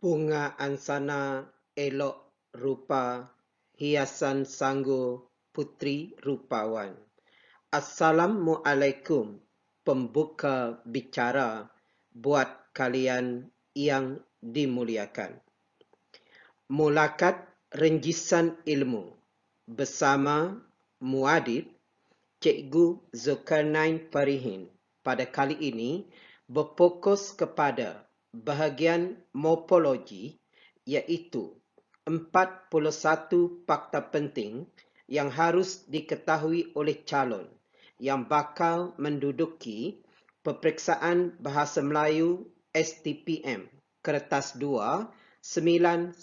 Bunga ansana elok rupa, hiasan sanggu putri rupawan. Assalamualaikum, pembuka bicara buat kalian yang dimuliakan. Mulakat Renjisan Ilmu bersama Muadib Cikgu Zulkarnain Farihin pada kali ini berfokus kepada bahagian morfologi, iaitu 41 fakta penting yang harus diketahui oleh calon yang bakal menduduki peperiksaan Bahasa Melayu STPM Kertas 2 910/2.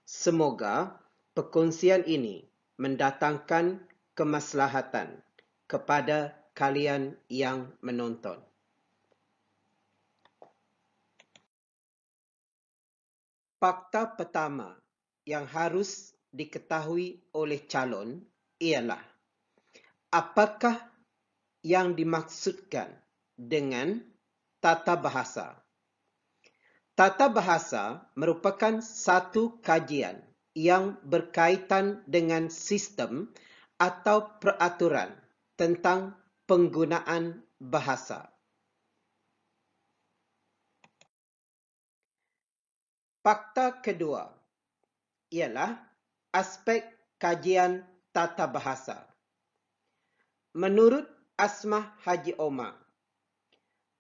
Semoga perkongsian ini mendatangkan kemaslahatan kepada kalian yang menonton. Fakta pertama yang harus diketahui oleh calon ialah apakah yang dimaksudkan dengan tata bahasa. Tata bahasa merupakan satu kajian yang berkaitan dengan sistem atau peraturan tentang penggunaan bahasa. Fakta kedua ialah aspek kajian tata bahasa. Menurut Asmah Haji Omar,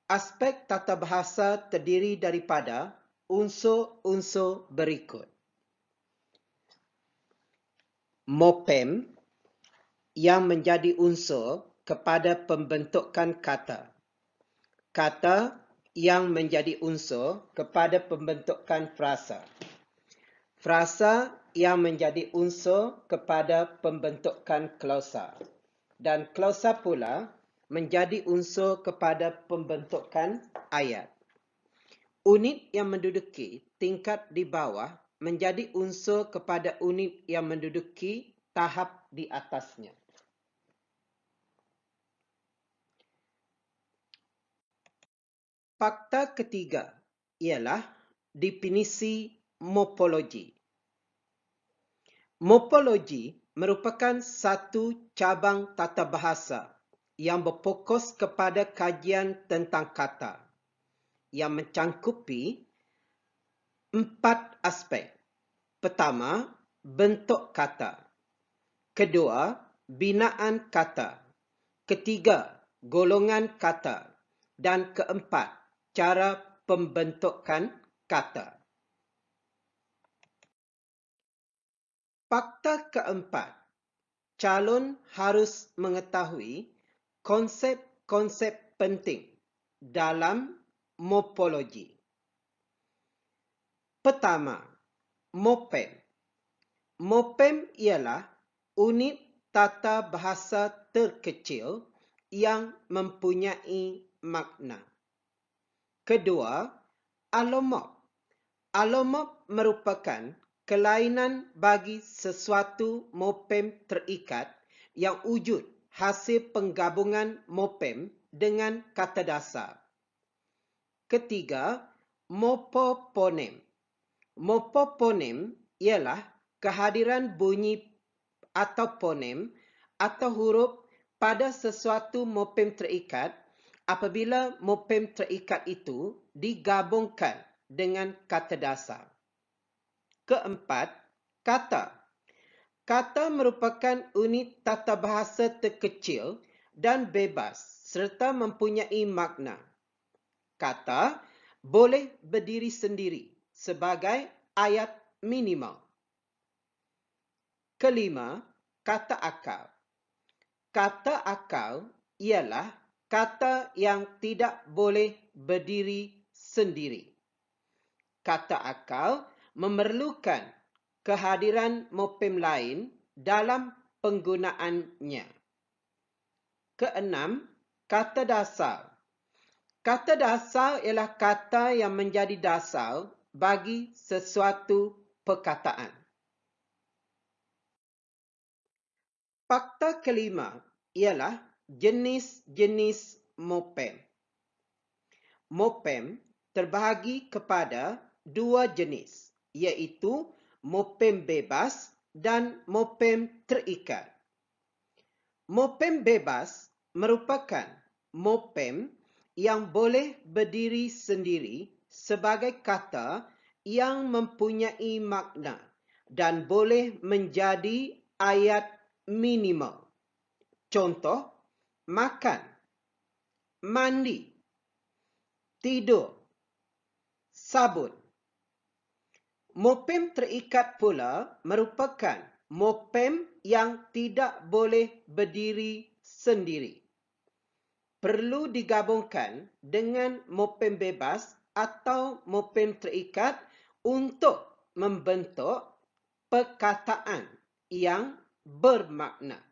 aspek tata bahasa terdiri daripada unsur-unsur berikut. Morfem yang menjadi unsur kepada pembentukan kata. Kata yang menjadi unsur kepada pembentukan frasa. Frasa yang menjadi unsur kepada pembentukan klausa. Dan klausa pula menjadi unsur kepada pembentukan ayat. Unit yang menduduki tingkat di bawah menjadi unsur kepada unit yang menduduki tahap di atasnya. Fakta ketiga ialah definisi morfologi. Morfologi merupakan satu cabang tata bahasa yang berfokus kepada kajian tentang kata yang mencangkupi 4 aspek. Pertama, bentuk kata. Kedua, binaan kata. Ketiga, golongan kata. Dan keempat, cara pembentukan kata. Fakta keempat, calon harus mengetahui konsep-konsep penting dalam morfologi. Pertama, morfem. Morfem ialah unit tata bahasa terkecil yang mempunyai makna. Kedua, alomorf. Alomorf merupakan kelainan bagi sesuatu morfem terikat yang wujud hasil penggabungan morfem dengan kata dasar. Ketiga, morfoponem. Morfoponem ialah kehadiran bunyi atau ponem atau huruf pada sesuatu morfem terikat apabila morfem terikat itu digabungkan dengan kata dasar. Keempat, kata. Kata merupakan unit tata bahasa terkecil dan bebas serta mempunyai makna. Kata boleh berdiri sendiri sebagai ayat minimal. Kelima, kata akal. Kata akal ialah kata yang tidak boleh berdiri sendiri. Kata akal memerlukan kehadiran morfem lain dalam penggunaannya. Keenam, kata dasar. Kata dasar ialah kata yang menjadi dasar bagi sesuatu perkataan. Fakta kelima ialah jenis-jenis morfem. Morfem terbahagi kepada dua jenis, iaitu mopem bebas dan mopem terikat. Mopem bebas merupakan mopem yang boleh berdiri sendiri sebagai kata yang mempunyai makna dan boleh menjadi ayat minimal. Contoh, makan, mandi, tidur, sabun. Mopem terikat pula merupakan mopem yang tidak boleh berdiri sendiri. Perlu digabungkan dengan mopem bebas atau mopem terikat untuk membentuk perkataan yang bermakna.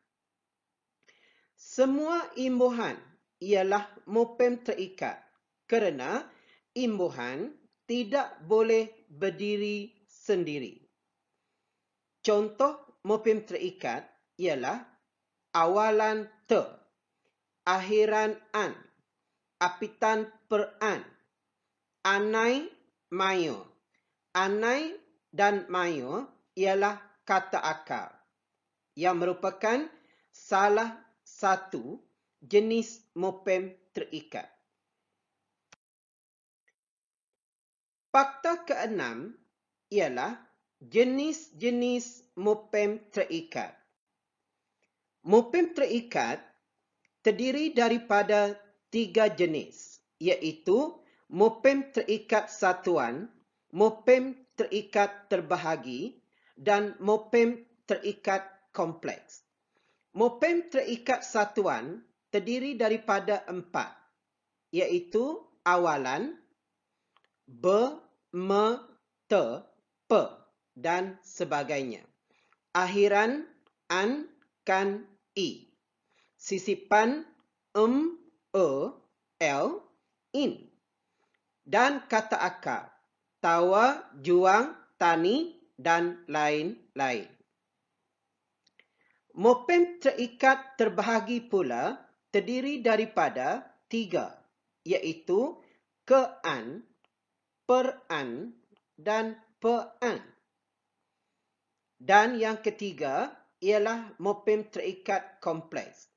Semua imbuhan ialah mopem terikat kerana imbuhan tidak boleh berdiri sendiri. Contoh mopem terikat ialah awalan te, akhiran an, apitan per an, anai, mayo. Anai dan mayo ialah kata akal yang merupakan salah satu jenis mopem terikat. Fakta keenam ialah jenis-jenis mopem terikat. Mopem terikat terdiri daripada 3 jenis, iaitu mopem terikat satuan, mopem terikat terbahagi, dan mopem terikat kompleks. Mopem terikat satuan terdiri daripada 4, iaitu awalan, be, me, te, pe, dan sebagainya. Akhiran, an, kan, i. Sisipan, e, l, in. Dan kata akar, tawa, juang, tani, dan lain-lain. Mopem terikat terbahagi pula terdiri daripada 3, iaitu ke-an, per-an, dan pe-an. Dan yang ketiga ialah mopem terikat kompleks.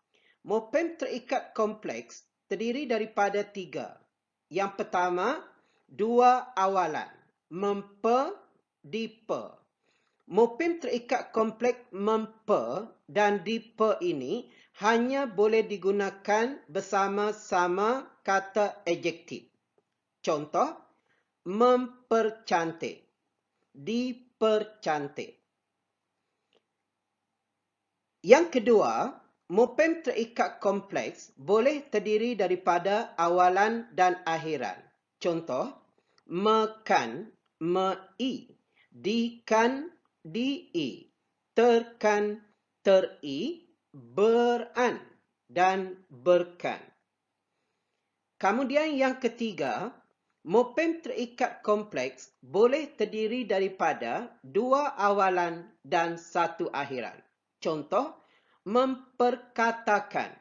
Mopem terikat kompleks terdiri daripada 3. Yang pertama, 2 awalan, mempe, dipe. Mopem terikat kompleks mempe dan dipe ini hanya boleh digunakan bersama-sama kata adjektif. Contoh, mempercantik, dipercantik. Yang kedua, mopem terikat kompleks boleh terdiri daripada awalan dan akhiran. Contoh, mekan, mei, dikan, di, terkan, teri, beran, dan berkan. Kemudian yang ketiga, mopem terikat kompleks boleh terdiri daripada 2 awalan dan 1 akhiran. Contoh, memperkatakan,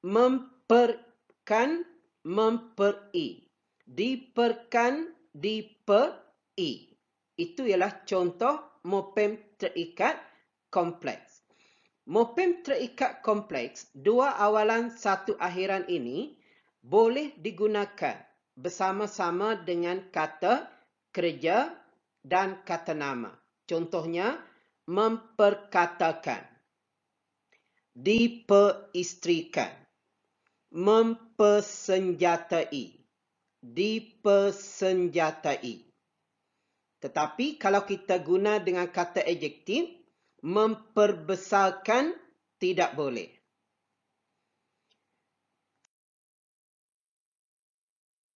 memperkan, memperi, diperkan, diperi. Itu ialah contoh mopem terikat kompleks. Mopem terikat kompleks, 2 awalan 1 akhiran ini boleh digunakan bersama-sama dengan kata kerja dan kata nama. Contohnya, memperkatakan, diperistrikan, mempersenjatai, dipersenjatai. Tetapi kalau kita guna dengan kata adjektif, memperbesarkan tidak boleh.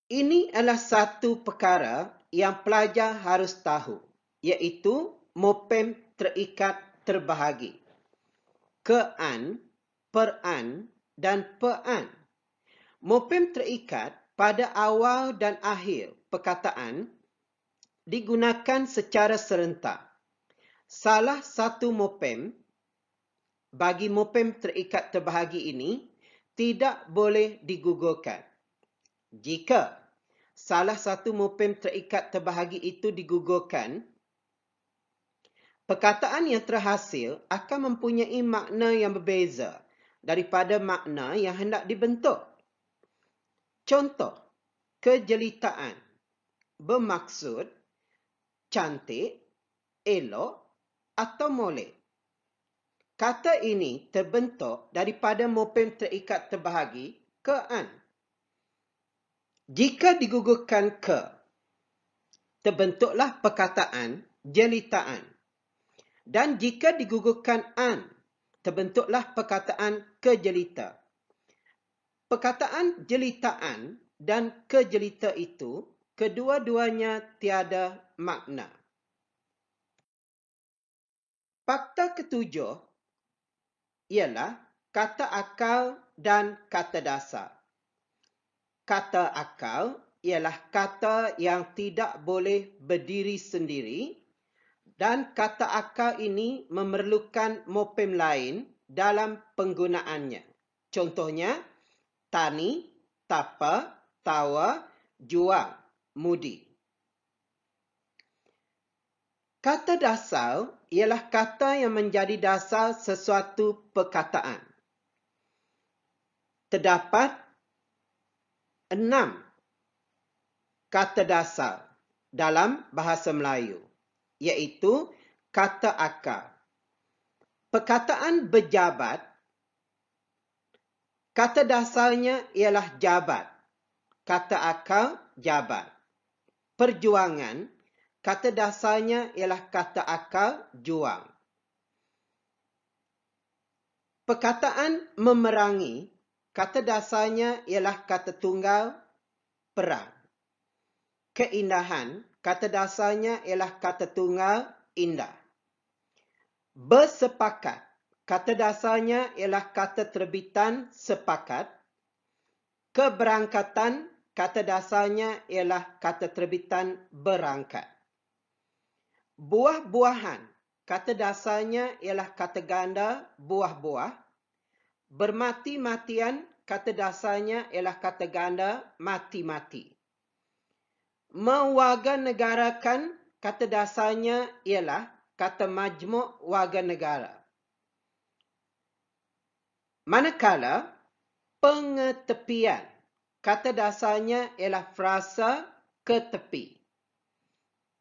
Ini adalah satu perkara yang pelajar harus tahu, iaitu mopem terikat terbahagi. Ke-an, per-an, dan pe-an. Mopem terikat pada awal dan akhir perkataan digunakan secara serentak. Salah satu mopem bagi mopem terikat terbahagi ini tidak boleh digugurkan. Jika salah satu morfem terikat terbahagi itu digugurkan, perkataan yang terhasil akan mempunyai makna yang berbeza daripada makna yang hendak dibentuk. Contoh, kejelitaan bermaksud cantik, elok atau molek. Kata ini terbentuk daripada morfem terikat terbahagi ke-an. Jika digugurkan ke, terbentuklah perkataan jelitaan. Dan jika digugurkan an, terbentuklah perkataan kejelita. Perkataan jelitaan dan kejelita itu, kedua-duanya tiada makna. Fakta ketujuh ialah kata akal dan kata dasar. Kata akal ialah kata yang tidak boleh berdiri sendiri dan kata akal ini memerlukan morfem lain dalam penggunaannya. Contohnya, tani, tapa, tawa, jual, mudi. Kata dasar ialah kata yang menjadi dasar sesuatu perkataan. Terdapat 6 kata dasar dalam bahasa Melayu, iaitu kata akal. Perkataan berjabat, kata dasarnya ialah jabat. Kata akal, jabat. Perjuangan, kata dasarnya ialah kata akal, juang. Perkataan memerangi, kata dasarnya ialah kata tunggal, perang. Keindahan, kata dasarnya ialah kata tunggal, indah. Bersepakat, kata dasarnya ialah kata terbitan, sepakat. Keberangkatan, kata dasarnya ialah kata terbitan, berangkat. Buah-buahan, kata dasarnya ialah kata ganda, buah-buah. Bermati-matian, kata dasarnya ialah kata ganda, mati-mati. Mewarganegarakan, kata dasarnya ialah kata majmuk warga negara. Manakala pengetepian, kata dasarnya ialah frasa ke tepi.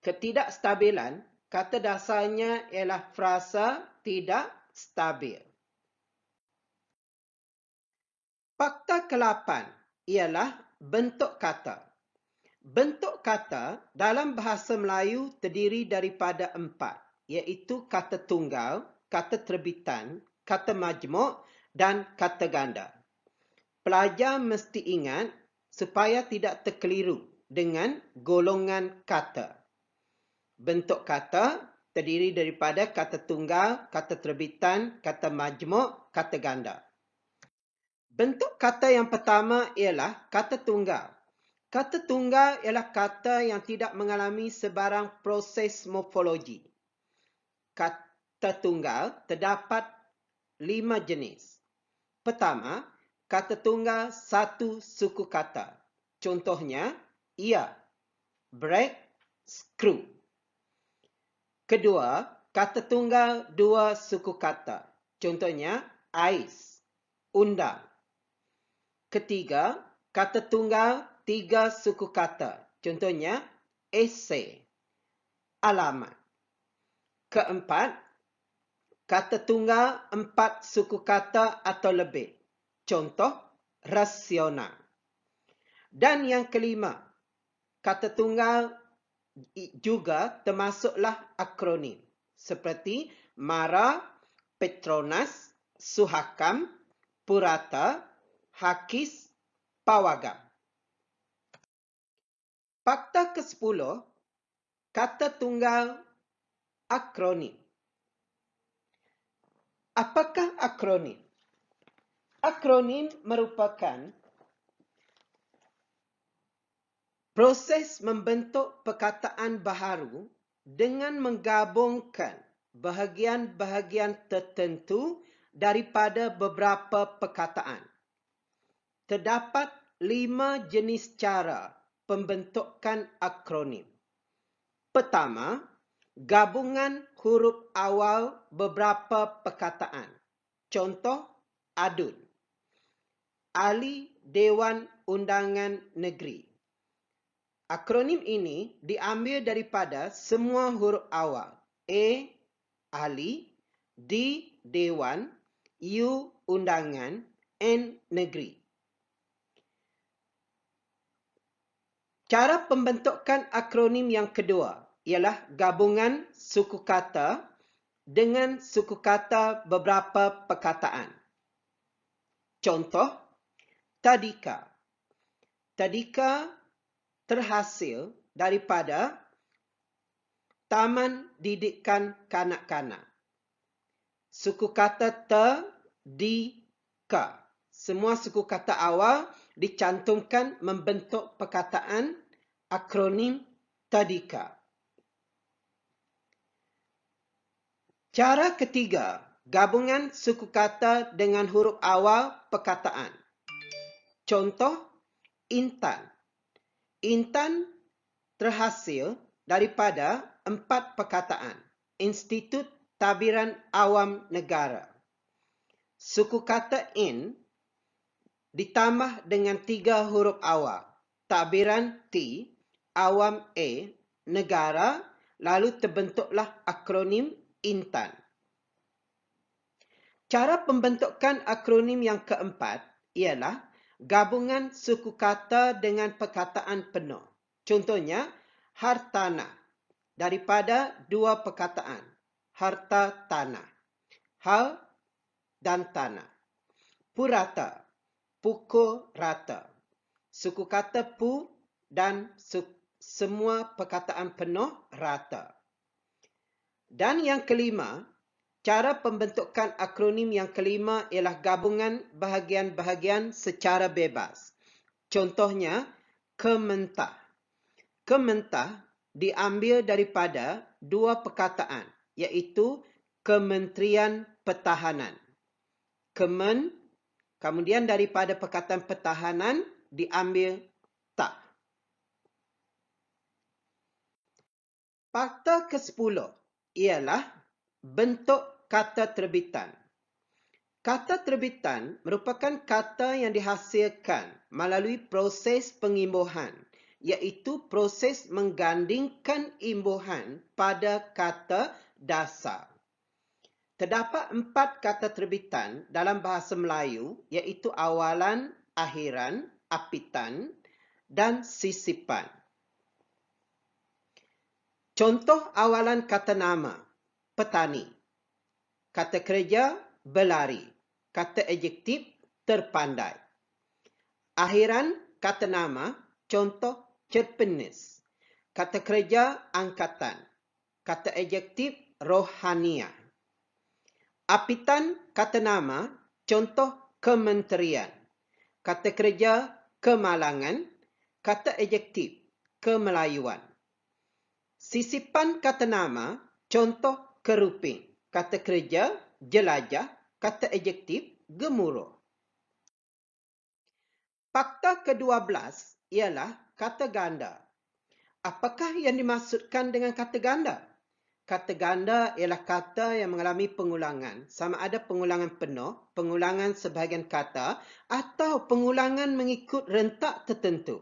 Ketidakstabilan, kata dasarnya ialah frasa tidak stabil. Fakta ke-8 ialah bentuk kata. Bentuk kata dalam bahasa Melayu terdiri daripada 4, iaitu kata tunggal, kata terbitan, kata majmuk dan kata ganda. Pelajar mesti ingat supaya tidak terkeliru dengan golongan kata. Bentuk kata terdiri daripada kata tunggal, kata terbitan, kata majmuk, kata ganda. Bentuk kata yang pertama ialah kata tunggal. Kata tunggal ialah kata yang tidak mengalami sebarang proses morfologi. Kata tunggal terdapat 5 jenis. Pertama, kata tunggal satu suku kata. Contohnya, ia, break, screw. Kedua, kata tunggal 2 suku kata. Contohnya, ais, undang. Ketiga, kata tunggal 3 suku kata. Contohnya, esei, alamat. Keempat, kata tunggal 4 suku kata atau lebih. Contoh, rasional. Dan yang kelima, kata tunggal juga termasuklah akronim. Seperti Mara, Petronas, Suhakam, Purata, Hakis, Pawagam. Fakta ke-10, kata tunggal akronim. Apakah akronim? Akronim merupakan proses membentuk perkataan baharu dengan menggabungkan bahagian-bahagian tertentu daripada beberapa perkataan. Terdapat 5 jenis cara pembentukan akronim. Pertama, gabungan huruf awal beberapa perkataan. Contoh, adun. Ahli Dewan Undangan Negeri. Akronim ini diambil daripada semua huruf awal. A, ahli, D, dewan, U, undangan, N, negeri. Cara pembentukan akronim yang kedua ialah gabungan suku kata dengan suku kata beberapa perkataan. Contoh, tadika. Tadika terhasil daripada Taman Didikan Kanak-kanak. Suku kata tadika. Semua suku kata awal dicantumkan membentuk perkataan akronim tadika. Cara ketiga, gabungan suku kata dengan huruf awal perkataan. Contoh, intan. Intan terhasil daripada 4 perkataan. Institut Tabiran Awam Negara. Suku kata in ditambah dengan 3 huruf awal. Tabiran T, awam A, negara, lalu terbentuklah akronim intan. Cara pembentukan akronim yang keempat ialah gabungan suku kata dengan perkataan penuh. Contohnya, hartanah daripada 2 perkataan. Harta tanah. Hal dan tanah. Purata. Pukul rata. Suku kata pu dan semua perkataan penuh rata. Dan yang kelima, cara pembentukan akronim yang kelima ialah gabungan bahagian-bahagian secara bebas. Contohnya, kementah. Kementah diambil daripada 2 perkataan, iaitu Kementerian Pertahanan. Kemen, kemudian daripada perkataan pertahanan diambil tak. Fakta ke-10 ialah bentuk kata terbitan. Kata terbitan merupakan kata yang dihasilkan melalui proses pengimbuhan, iaitu proses menggandingkan imbuhan pada kata dasar. Terdapat 4 kata terbitan dalam bahasa Melayu, iaitu awalan, akhiran, apitan, dan sisipan. Contoh awalan kata nama, petani. Kata kerja, berlari. Kata adjektif, terpandai. Akhiran kata nama, contoh cerpenis. Kata kerja, angkatan. Kata adjektif, rohaniah. Apitan kata nama, contoh kementerian. Kata kerja, kemalangan. Kata adjektif, kemelayuan. Sisipan kata nama, contoh keruping. Kata kerja, jelajah. Kata adjektif, gemuruh. Fakta ke-12 ialah kata ganda. Apakah yang dimaksudkan dengan kata ganda? Kata ganda ialah kata yang mengalami pengulangan, sama ada pengulangan penuh, pengulangan sebahagian kata, atau pengulangan mengikut rentak tertentu.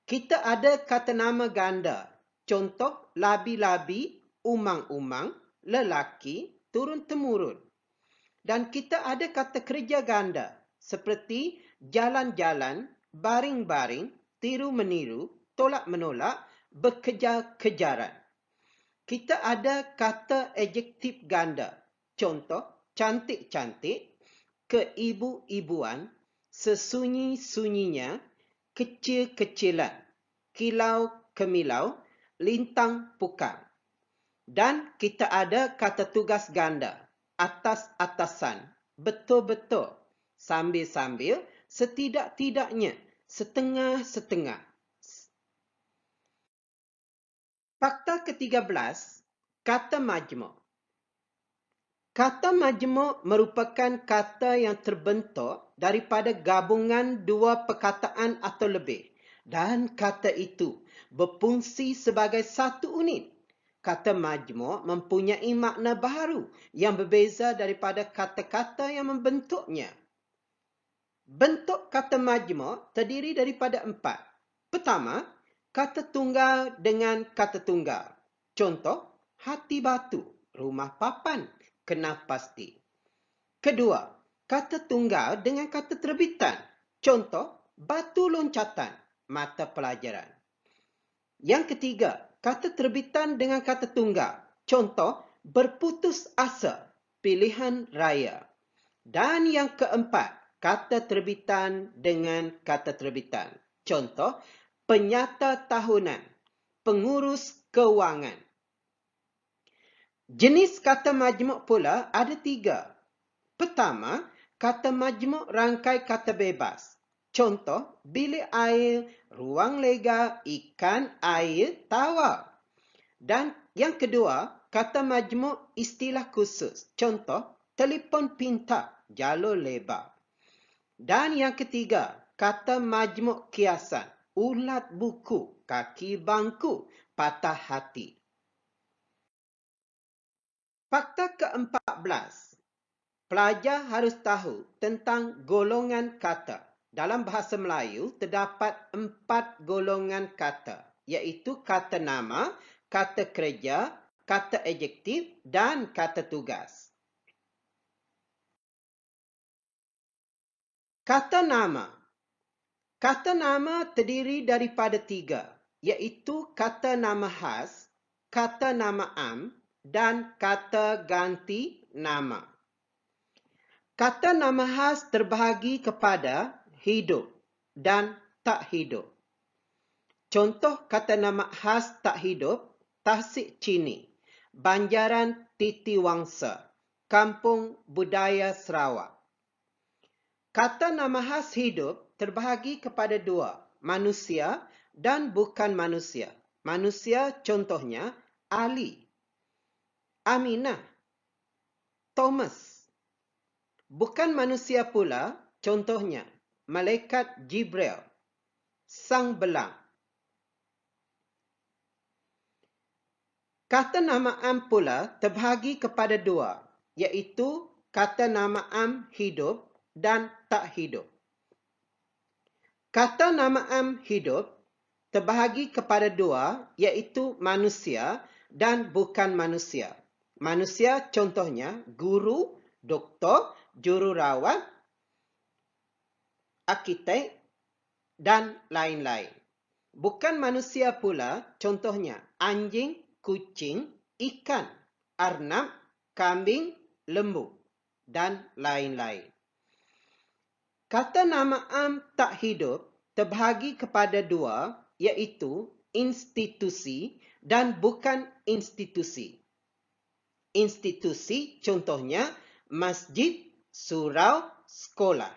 Kita ada kata nama ganda, contoh labi-labi, umang-umang, lelaki, turun-temurun. Dan kita ada kata kerja ganda, seperti jalan-jalan, baring-baring, tiru-meniru, tolak-menolak, berkejar-kejaran. Kita ada kata adjektif ganda. Contoh, cantik-cantik, keibu-ibuan, sesunyi-sunyinya, kecil-kecilan, kilau-kemilau, lintang-pukang. Dan kita ada kata tugas ganda. Atas-atasan, betul-betul, sambil-sambil, setidak-tidaknya, setengah-setengah. Fakta ke-13, kata majmuk. Kata majmuk merupakan kata yang terbentuk daripada gabungan 2 perkataan atau lebih dan kata itu berfungsi sebagai satu unit. Kata majmuk mempunyai makna baru yang berbeza daripada kata-kata yang membentuknya. Bentuk kata majmuk terdiri daripada 4. Pertama, kata tunggal dengan kata tunggal. Contoh, hati batu, rumah papan, kenal pasti. Kedua, kata tunggal dengan kata terbitan. Contoh, batu loncatan, mata pelajaran. Yang ketiga, kata terbitan dengan kata tunggal. Contoh, berputus asa, pilihan raya. Dan yang keempat, kata terbitan dengan kata terbitan. Contoh, penyata tahunan, pengurus kewangan. Jenis kata majmuk pula ada 3. Pertama, kata majmuk rangkai kata bebas. Contoh, bilik air, ruang lega, ikan, air, tawar. Dan yang kedua, kata majmuk istilah khusus. Contoh, telefon pintar, jalur lebar. Dan yang ketiga, kata majmuk kiasan. Ulat buku, kaki bangku, patah hati. Fakta ke-14. Pelajar harus tahu tentang golongan kata. Dalam bahasa Melayu, terdapat 4 golongan kata, iaitu kata nama, kata kerja, kata adjektif dan kata tugas. Kata nama. Kata nama terdiri daripada 3, iaitu kata nama khas, kata nama am dan kata ganti nama. Kata nama khas terbahagi kepada hidup dan tak hidup. Contoh kata nama khas tak hidup, Tasik Chini, Banjaran Titiwangsa, Kampung Budaya Sarawak. Kata nama khas hidup terbahagi kepada 2, manusia dan bukan manusia. Manusia contohnya Ali, Aminah, Thomas. Bukan manusia pula, contohnya Malaikat Jibril, Sang Belang. Kata nama am pula terbahagi kepada 2, iaitu kata nama am hidup dan tak hidup. Kata nama am hidup terbahagi kepada 2, iaitu manusia dan bukan manusia. Manusia contohnya guru, doktor, jururawat, arkitek dan lain-lain. Bukan manusia pula contohnya anjing, kucing, ikan, arnab, kambing, lembu dan lain-lain. Kata nama am tak hidup terbahagi kepada 2, iaitu institusi dan bukan institusi. Institusi contohnya masjid, surau, sekolah.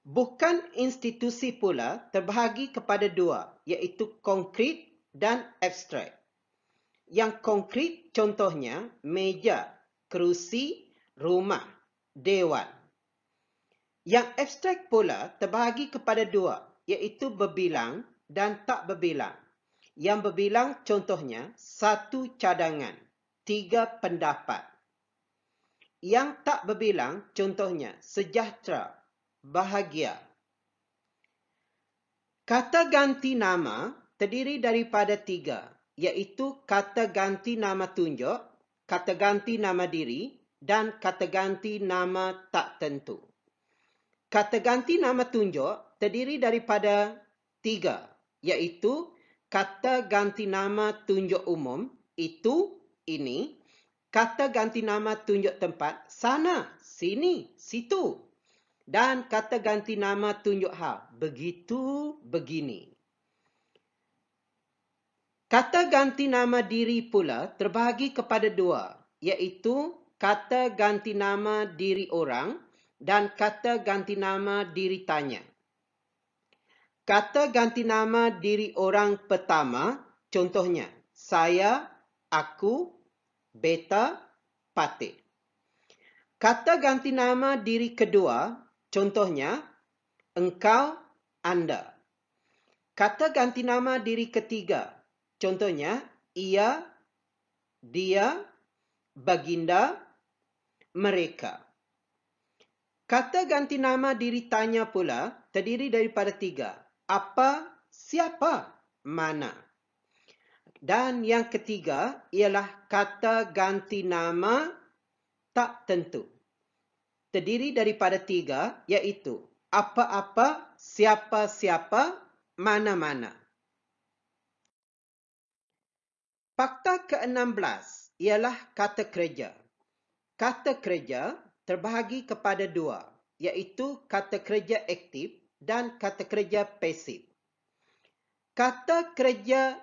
Bukan institusi pula terbahagi kepada 2, iaitu konkret dan abstrak. Yang konkret contohnya meja, kerusi, rumah, dewan. Yang abstrak pula terbahagi kepada 2, iaitu berbilang dan tak berbilang. Yang berbilang contohnya 1 cadangan, 3 pendapat. Yang tak berbilang contohnya sejahtera, bahagia. Kata ganti nama terdiri daripada 3, iaitu kata ganti nama tunjuk, kata ganti nama diri dan kata ganti nama tak tentu. Kata ganti nama tunjuk terdiri daripada 3, iaitu kata ganti nama tunjuk umum, itu, ini, kata ganti nama tunjuk tempat, sana, sini, situ, dan kata ganti nama tunjuk hal, begitu, begini. Kata ganti nama diri pula terbahagi kepada 2, iaitu kata ganti nama diri orang dan kata ganti nama diri tanya. Kata ganti nama diri orang pertama, contohnya saya, aku, beta, patik. Kata ganti nama diri kedua, contohnya engkau, anda. Kata ganti nama diri ketiga. Contohnya, ia, dia, baginda, mereka. Kata ganti nama diri tanya pula terdiri daripada 3. Apa, siapa, mana. Dan yang ketiga ialah kata ganti nama tak tentu. Terdiri daripada 3 iaitu apa-apa, siapa-siapa, mana-mana. Fakta ke-16 ialah kata kerja. Kata kerja terbahagi kepada 2, iaitu kata kerja aktif dan kata kerja pasif. Kata kerja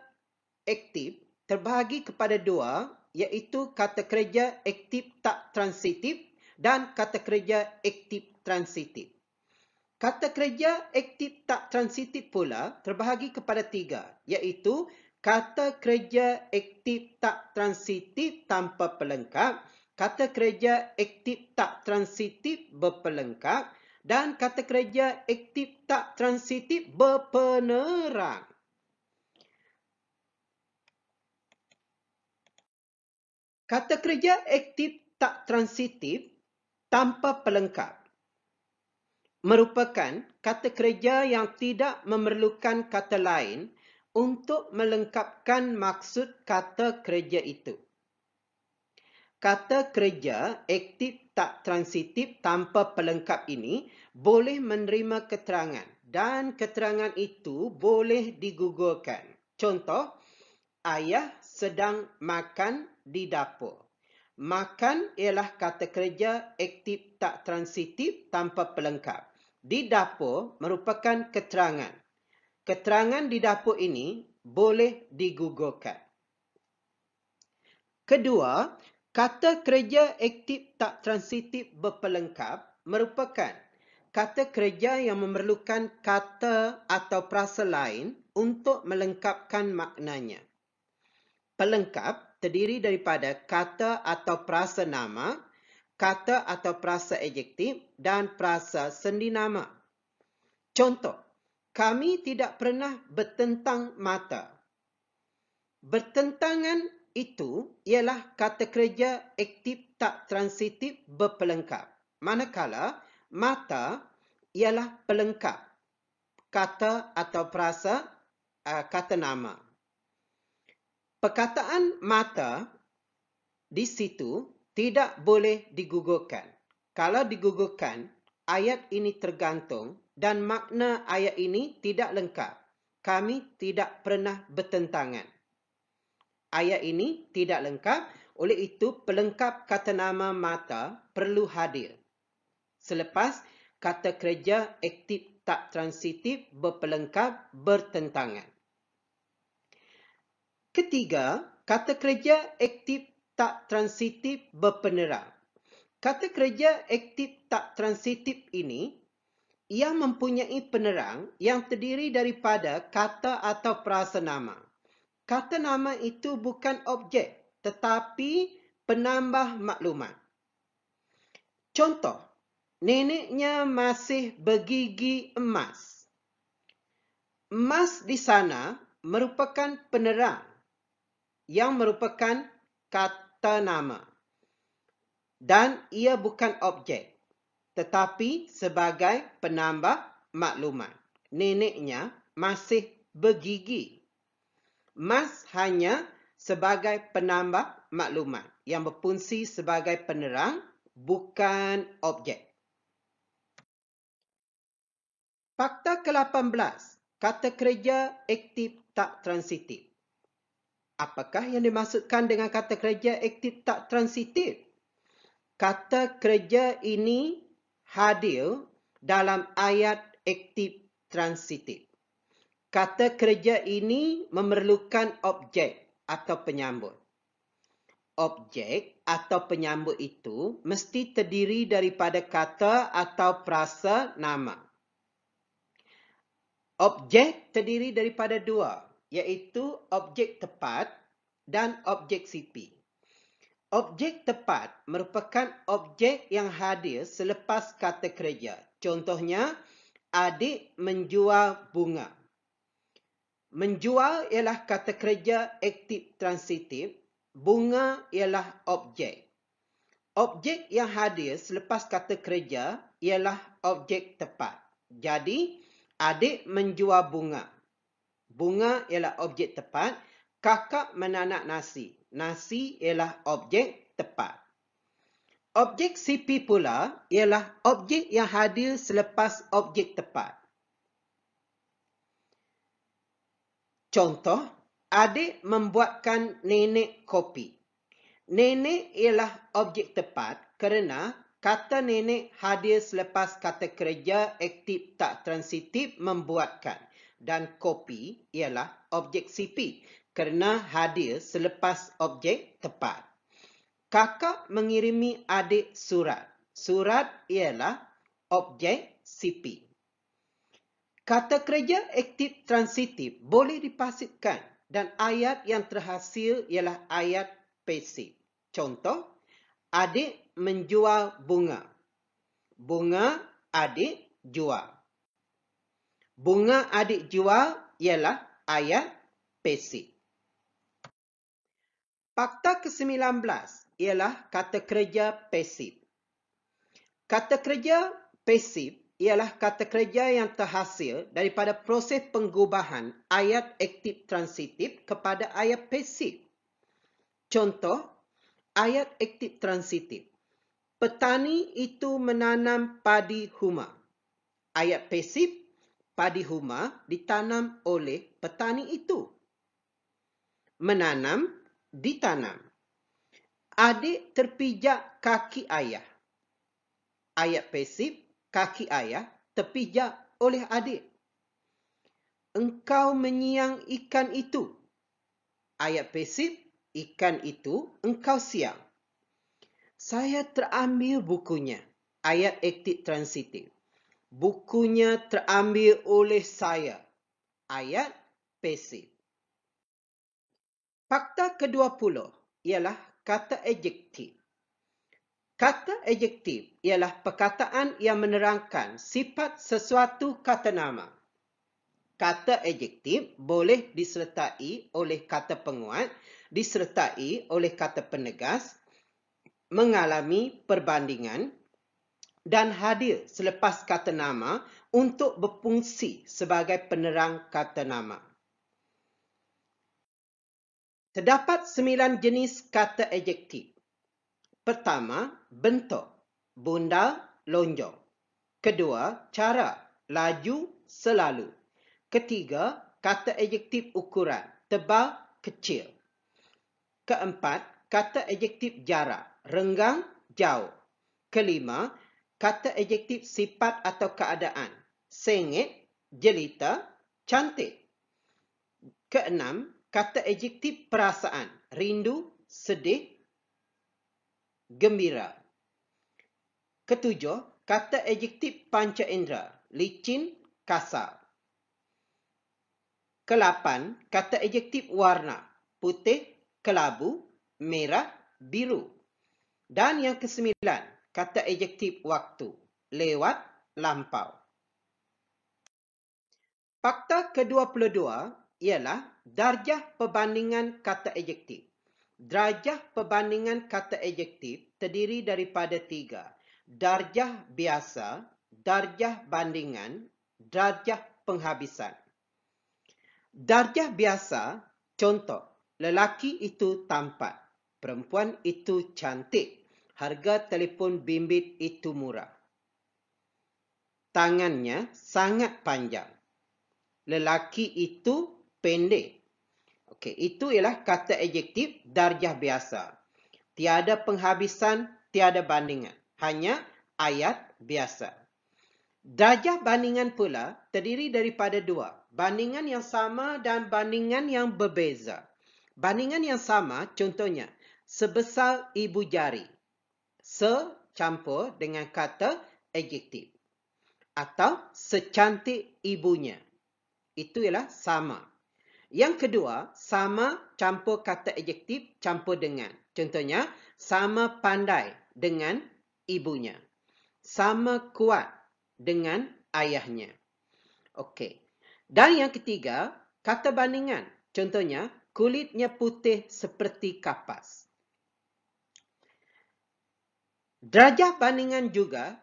aktif terbahagi kepada 2, iaitu kata kerja aktif tak transitif dan kata kerja aktif transitif. Kata kerja aktif tak transitif pula terbahagi kepada 3, iaitu kata kerja aktif tak transitif tanpa pelengkap, kata kerja aktif tak transitif berpelengkap, dan kata kerja aktif tak transitif berpenerang. Kata kerja aktif tak transitif tanpa pelengkap merupakan kata kerja yang tidak memerlukan kata lain untuk melengkapkan maksud kata kerja itu. Kata kerja aktif tak transitif tanpa pelengkap ini boleh menerima keterangan dan keterangan itu boleh digugurkan. Contoh, ayah sedang makan di dapur. Makan ialah kata kerja aktif tak transitif tanpa pelengkap. Di dapur merupakan keterangan. Keterangan di dapur ini boleh digugurkan. Kedua, kata kerja aktif tak transitif berpelengkap merupakan kata kerja yang memerlukan kata atau frasa lain untuk melengkapkan maknanya. Pelengkap terdiri daripada kata atau frasa nama, kata atau frasa adjektif dan frasa sendi nama. Contoh, kami tidak pernah bertentang mata. Bertentangan itu ialah kata kerja aktif tak transitif berpelengkap. Manakala mata ialah pelengkap kata atau frasa kata nama. Perkataan mata di situ tidak boleh digugurkan. Kalau digugurkan, ayat ini tergantung dan makna ayat ini tidak lengkap. Kami tidak pernah bertentangan. Ayat ini tidak lengkap, oleh itu pelengkap kata nama mata perlu hadir. Selepas kata kerja aktif tak transitif berpelengkap bertentangan. Ketiga, kata kerja aktif tak transitif berpenerang. Kata kerja aktif tak transitif ini, ia mempunyai penerang yang terdiri daripada kata atau frasa nama. Kata nama itu bukan objek, tetapi penambah maklumat. Contoh, neneknya masih bergigi emas. Emas di sana merupakan penerang yang merupakan kata nama. Dan ia bukan objek, tetapi sebagai penambah maklumat. Neneknya masih bergigi. Emas hanya sebagai penambah maklumat yang berfungsi sebagai penerang, bukan objek. Fakta ke-18. Kata kerja aktif tak transitif. Apakah yang dimaksudkan dengan kata kerja aktif tak transitif? Kata kerja ini hadir dalam ayat aktif transitif. Kata kerja ini memerlukan objek atau penyambut. Objek atau penyambut itu mesti terdiri daripada kata atau frasa nama. Objek terdiri daripada 2, iaitu objek tepat dan objek sipi. Objek tepat merupakan objek yang hadir selepas kata kerja. Contohnya, adik menjual bunga. Menjual ialah kata kerja aktif transitif. Bunga ialah objek. Objek yang hadir selepas kata kerja ialah objek tepat. Jadi, adik menjual bunga. Bunga ialah objek tepat. Kakak menanak nasi. Nasi ialah objek tepat. Objek CP pula ialah objek yang hadir selepas objek tepat. Contoh, adik membuatkan nenek kopi. Nenek ialah objek tepat kerana kata nenek hadir selepas kata kerja aktif tak transitif membuatkan. Dan kopi ialah objek CP kerana hadir selepas objek tepat. Kakak mengirimi adik surat. Surat ialah objek CP. Kata kerja aktif transitif boleh dipasifkan dan ayat yang terhasil ialah ayat pasif. Contoh, adik menjual bunga. Bunga adik jual. Bunga adik jual ialah ayat pasif. Fakta ke-19 ialah kata kerja pasif. Kata kerja pasif ialah kata kerja yang terhasil daripada proses pengubahan ayat aktif transitif kepada ayat pasif. Contoh, ayat aktif transitif. Petani itu menanam padi huma. Ayat pasif, padi huma ditanam oleh petani itu. Menanam, ditanam. Adik terpijak kaki ayah. Ayat pasif, kaki ayah terpijak oleh adik. Engkau menyiang ikan itu. Ayat pasif, ikan itu engkau siang. Saya terambil bukunya. Ayat aktif transitif. Bukunya terambil oleh saya. Ayat pasif. Fakta ke-20 ialah kata adjektif. Kata adjektif ialah perkataan yang menerangkan sifat sesuatu kata nama. Kata adjektif boleh disertai oleh kata penguat, disertai oleh kata penegas, mengalami perbandingan dan hadir selepas kata nama untuk berfungsi sebagai penerang kata nama. Terdapat 9 jenis kata adjektif. Pertama, bentuk, bundal, lonjong. Kedua, cara, laju, selalu. Ketiga, kata adjektif ukuran, tebal, kecil. Keempat, kata adjektif jarak, renggang, jauh. Kelima, kata adjektif sifat atau keadaan, sengit, jelita, cantik. Keenam, kata adjektif perasaan, rindu, sedih, gembira. Ketujuh, kata adjektif panca indera, licin, kasar. Kelapan, kata adjektif warna, putih, kelabu, merah, biru. Dan yang kesembilan, kata adjektif waktu, lewat, lampau. Fakta ke-22 ialah darjah perbandingan kata adjektif. Darjah perbandingan kata adjektif terdiri daripada 3. Darjah biasa, darjah bandingan, darjah penghabisan. Darjah biasa, contoh, lelaki itu tampan, perempuan itu cantik, harga telefon bimbit itu murah. Tangannya sangat panjang. Lelaki itu pendek. Okey, itu ialah kata adjektif darjah biasa. Tiada penghabisan, tiada bandingan. Hanya ayat biasa. Darjah bandingan pula terdiri daripada 2. Bandingan yang sama dan bandingan yang berbeza. Bandingan yang sama contohnya, sebesar ibu jari. Se campur dengan kata adjektif. Atau secantik ibunya. Itu ialah sama. Yang kedua, sama campur kata adjektif campur dengan. Contohnya, sama pandai dengan ibunya. Sama kuat dengan ayahnya. Okey. Dan yang ketiga, Kata bandingan, contohnya, kulitnya putih seperti kapas. Darjah bandingan juga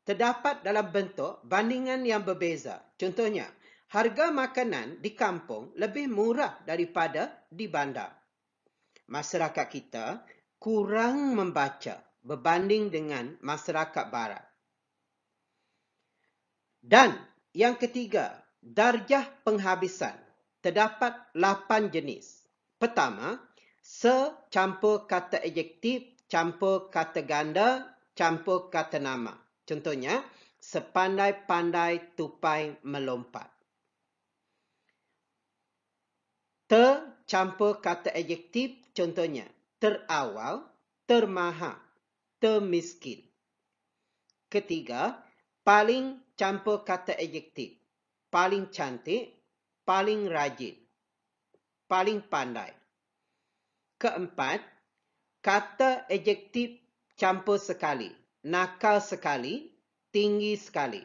terdapat dalam bentuk bandingan yang berbeza. Contohnya, harga makanan di kampung lebih murah daripada di bandar. Masyarakat kita kurang membaca berbanding dengan masyarakat barat. Dan yang ketiga, darjah penghabisan. Terdapat 8 jenis. Pertama, campur kata adjektif, campur kata ganda, campur kata nama. Contohnya, sepandai-pandai tupai melompat. Campur kata adjektif, contohnya, terawal, termahal, termiskin. Ketiga, paling campur kata adjektif, paling cantik, paling rajin, paling pandai. Keempat, kata adjektif campur sekali, nakal sekali, tinggi sekali.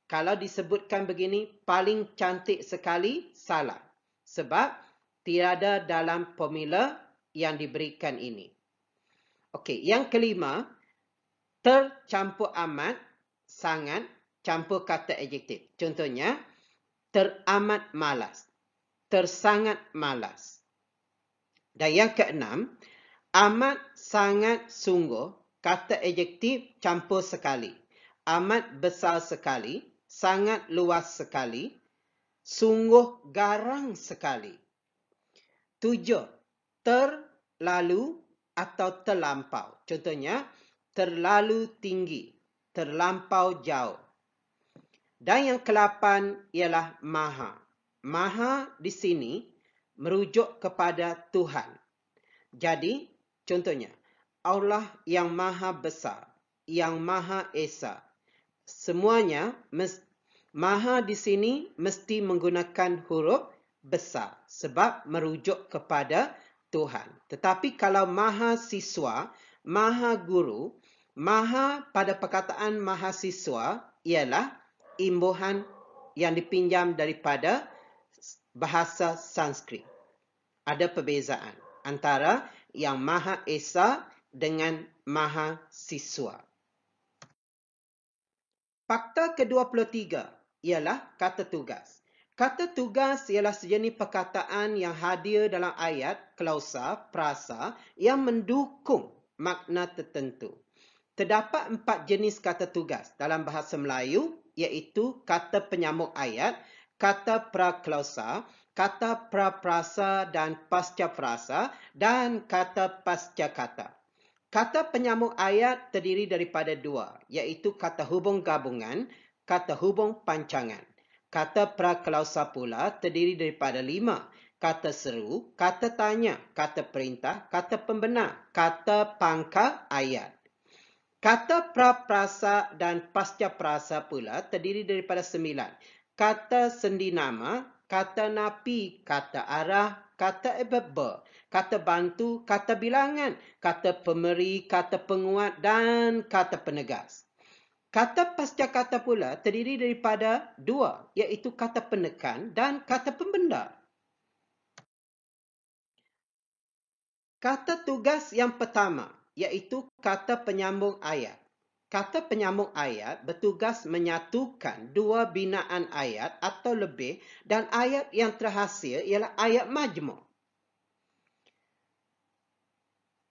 Kalau disebutkan begini, paling cantik sekali, salah. Sebab tiada dalam formula yang diberikan ini. Okey, yang kelima, tercampur amat, sangat, campur kata adjektif. Contohnya, teramat malas, tersangat malas. Dan yang keenam, amat, sangat, sungguh, kata adjektif campur sekali. Amat besar sekali, sangat luas sekali, sungguh garang sekali. 7. Terlalu atau terlampau. Contohnya, terlalu tinggi, terlampau jauh. Dan yang ke-8 ialah maha. Maha di sini merujuk kepada Tuhan. Jadi, contohnya, Allah yang maha besar, yang maha esa. Semuanya, maha di sini mesti menggunakan huruf besar sebab merujuk kepada Tuhan. Tetapi kalau maha siswa, maha guru, maha pada perkataan mahasiswa ialah imbuhan yang dipinjam daripada bahasa Sanskrit. Ada perbezaan antara yang maha esa dengan maha siswa. Fakta ke-23 ialah kata tugas. Kata tugas ialah sejenis perkataan yang hadir dalam ayat, klausa, frasa yang mendukung makna tertentu. Terdapat 4 jenis kata tugas dalam bahasa Melayu, iaitu kata penyambung ayat, kata praklausa, kata praprasa dan pasca frasa, dan kata pasca kata. Kata penyambung ayat terdiri daripada 2, iaitu kata hubung gabungan, kata hubung pancangan. Kata praklausa pula terdiri daripada 5, kata seru, kata tanya, kata perintah, kata pembenar, kata pangkal ayat. Kata praprasa dan pasca prasa pula terdiri daripada 9, kata sendi nama, kata napi, kata arah, kata verb, kata bantu, kata bilangan, kata pemeri, kata penguat dan kata penegas. Kata pasca kata pula terdiri daripada 2, iaitu kata penekan dan kata pembendar. Kata tugas yang pertama, iaitu kata penyambung ayat. Kata penyambung ayat bertugas menyatukan 2 binaan ayat atau lebih dan ayat yang terhasil ialah ayat majmuk.